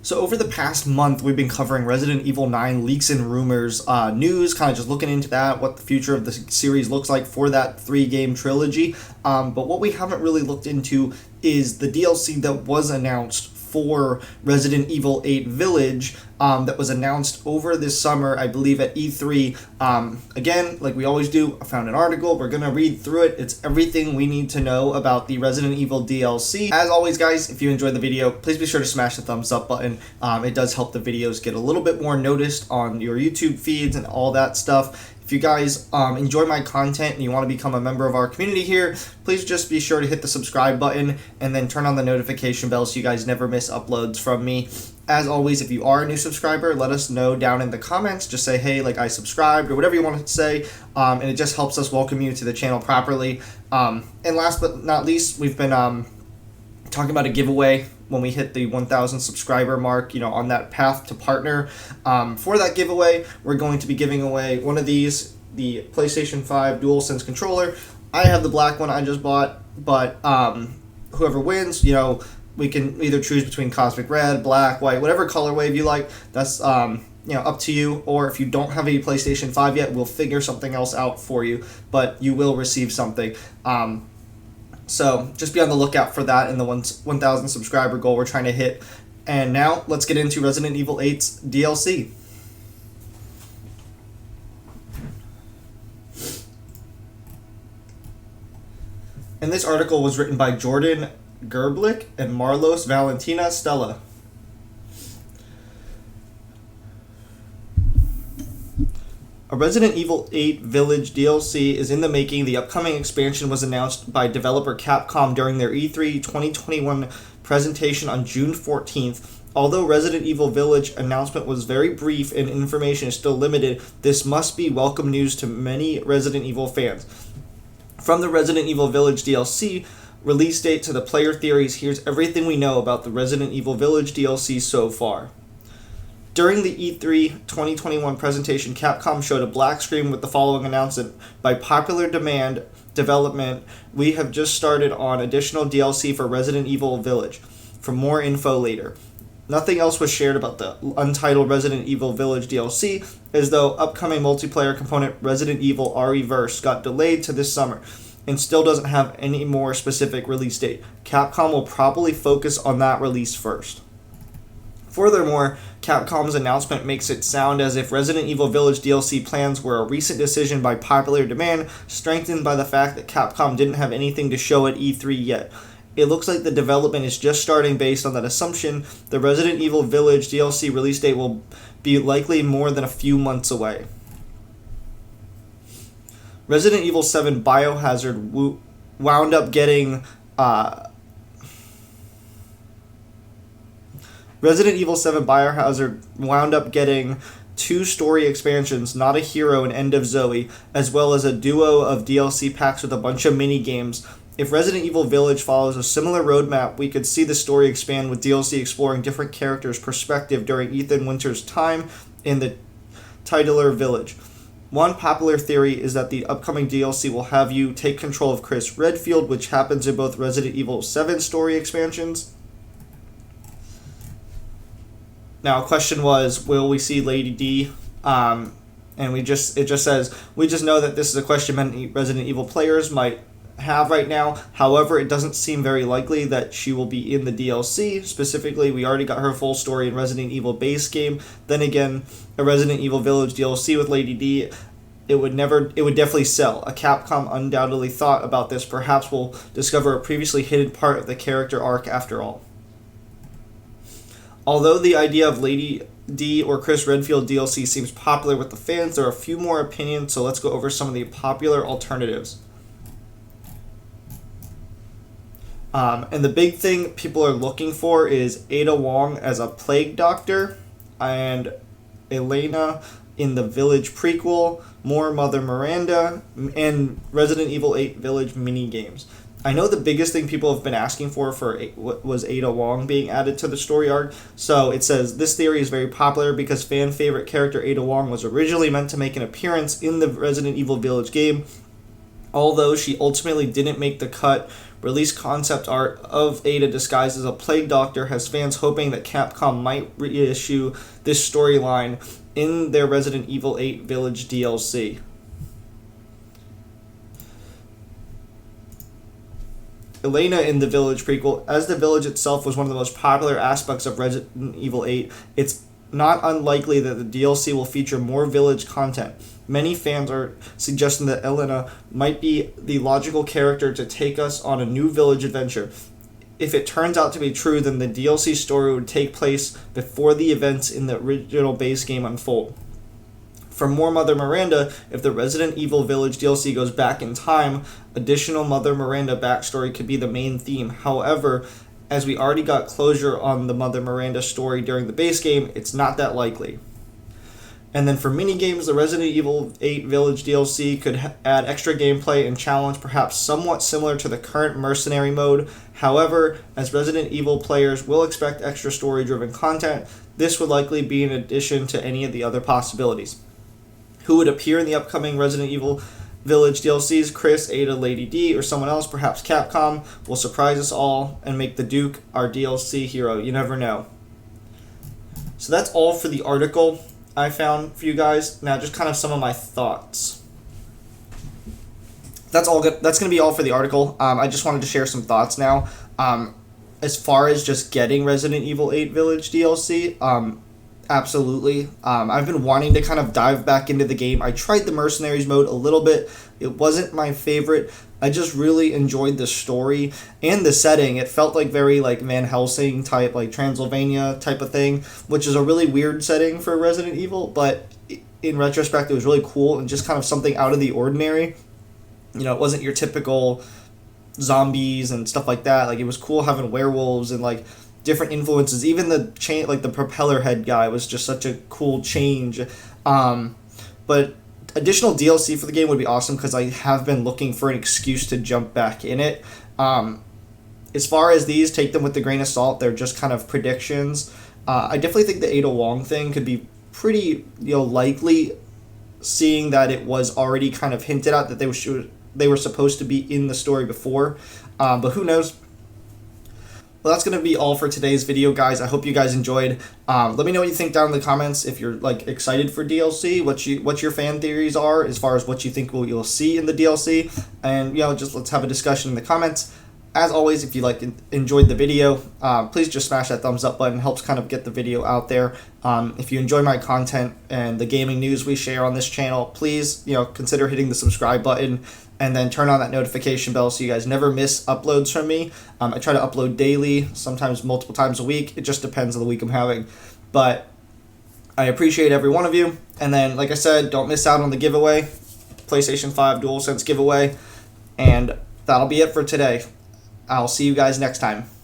So over the past month, we've been covering Resident Evil 9 leaks and rumors, news, kind of just looking into that, what the future of the series looks like for that 3-game trilogy. But what we haven't really looked into is the DLC that was announced for Resident Evil 8 Village that was announced over this summer, I believe at E3. Again, like we always do, I found an article. We're going to read through it. It's everything we need to know about the Resident Evil DLC. As always, guys, if you enjoyed the video, please be sure to smash the thumbs up button. It does help the videos get a little bit more noticed on your YouTube feeds and all that stuff. If you guys enjoy my content and you want to become a member of our community here, please just be sure to hit the subscribe button and then turn on the notification bell so you guys never miss uploads from me. As always, if you are a new subscriber, let us know down in the comments. Just say, hey, like I subscribed or whatever you want to say, and it just helps us welcome you to the channel properly. And last but not least, we've been talking about a giveaway when we hit the 1,000 subscriber mark, on that path to partner. For that giveaway, we're going to be giving away one of these, the PlayStation 5 DualSense controller. I have the black one I just bought, but whoever wins, we can either choose between Cosmic Red, Black, White, whatever color wave you like. That's up to you. Or if you don't have a PlayStation 5 yet, we'll figure something else out for you, but you will receive something. So just be on the lookout for that in the 1,000 subscriber goal we're trying to hit. And now let's get into Resident Evil 8's DLC. And this article was written by Jordan Gerblick and Marlos Valentina Stella. A Resident Evil 8 Village DLC is in the making. The upcoming expansion was announced by developer Capcom during their E3 2021 presentation on June 14th. Although Resident Evil Village announcement was very brief and information is still limited, this must be welcome news to many Resident Evil fans. From the Resident Evil Village DLC release date to the player theories, here's everything we know about the Resident Evil Village DLC so far. During the E3 2021 presentation, Capcom showed a black screen with the following announcement. By popular demand development, we have just started on additional DLC for Resident Evil Village. For more info later. Nothing else was shared about the untitled Resident Evil Village DLC, as though upcoming multiplayer component Resident Evil RE-Verse got delayed to this summer and still doesn't have any more specific release date. Capcom will probably focus on that release first. Furthermore, Capcom's announcement makes it sound as if Resident Evil Village DLC plans were a recent decision by popular demand, strengthened by the fact that Capcom didn't have anything to show at E3 yet. It looks like the development is just starting based on that assumption. The Resident Evil Village DLC release date will be likely more than a few months away. Resident Evil 7 Biohazard wound up getting... Resident Evil 7 Biohazard wound up getting 2 story expansions, Not a Hero and End of Zoe, as well as a duo of DLC packs with a bunch of mini-games. If Resident Evil Village follows a similar roadmap, we could see the story expand with DLC exploring different characters' perspective during Ethan Winter's time in the titular village. One popular theory is that the upcoming DLC will have you take control of Chris Redfield, which happens in both Resident Evil 7 story expansions. Now, question was, will we see Lady D? And it just says, we just know that this is a question many Resident Evil players might have right now. However, it doesn't seem very likely that she will be in the DLC. Specifically, we already got her full story in Resident Evil base game. Then again, a Resident Evil Village DLC with Lady D, it would definitely sell. A Capcom undoubtedly thought about this. Perhaps we'll discover a previously hidden part of the character arc after all. Although the idea of Lady D or Chris Redfield DLC seems popular with the fans, there are a few more opinions, so let's go over some of the popular alternatives. And the big thing people are looking for is Ada Wong as a plague doctor, and Elena in the Village prequel, more Mother Miranda, and Resident Evil 8 Village mini-games. I know the biggest thing people have been asking for was Ada Wong being added to the story arc. So it says, this theory is very popular because fan favorite character Ada Wong was originally meant to make an appearance in the Resident Evil Village game. Although she ultimately didn't make the cut, released concept art of Ada disguised as a plague doctor has fans hoping that Capcom might reissue this storyline in their Resident Evil 8 Village DLC. Elena in the Village prequel, as the Village itself was one of the most popular aspects of Resident Evil 8, it's not unlikely that the DLC will feature more Village content. Many fans are suggesting that Elena might be the logical character to take us on a new Village adventure. If it turns out to be true, then the DLC story would take place before the events in the original base game unfold. For more Mother Miranda, if the Resident Evil Village DLC goes back in time, additional Mother Miranda backstory could be the main theme. However, as we already got closure on the Mother Miranda story during the base game, it's not that likely. And then for minigames, the Resident Evil 8 Village DLC could add extra gameplay and challenge, perhaps somewhat similar to the current Mercenary mode. However, as Resident Evil players will expect extra story-driven content, this would likely be in addition to any of the other possibilities. Who would appear in the upcoming Resident Evil Village DLCs? Chris, Ada, Lady D, or someone else, perhaps Capcom, will surprise us all and make the Duke our DLC hero. You never know. So that's all for the article I found for you guys. Now just kind of some of my thoughts. That's all good. That's going to be all for the article. I just wanted to share some thoughts now. As far as just getting Resident Evil 8 Village DLC, absolutely. I've been wanting to kind of dive back into the game. I tried the Mercenaries mode a little bit. It wasn't my favorite. I just really enjoyed the story and the setting. It felt like very like Van Helsing type, like Transylvania type of thing, which is a really weird setting for Resident Evil, but in retrospect, it was really cool and just kind of something out of the ordinary. You know, it wasn't your typical zombies and stuff like that. Like, it was cool having werewolves and like different influences. Even the like the propeller head guy was just such a cool change. But additional DLC for the game would be awesome because I have been looking for an excuse to jump back in it. As far as these, take them with a grain of salt. They're just kind of predictions. I definitely think the Ada Wong thing could be pretty, likely, seeing that it was already kind of hinted at that they were supposed to be in the story before. But who knows? Well, that's going to be all for today's video, guys. I hope you guys enjoyed. Let me know what you think down in the comments. If you're excited for DLC, what your fan theories are as far as what you think you'll see in the DLC, and just let's have a discussion in the comments. As always, if you enjoyed the video, please just smash that thumbs up button. It helps kind of get the video out there. If you enjoy my content and the gaming news we share on this channel, please consider hitting the subscribe button and then turn on that notification bell so you guys never miss uploads from me. I try to upload daily, sometimes multiple times a week. It just depends on the week I'm having. But I appreciate every one of you. And then, like I said, don't miss out on the giveaway, PlayStation 5 DualSense giveaway. And that'll be it for today. I'll see you guys next time.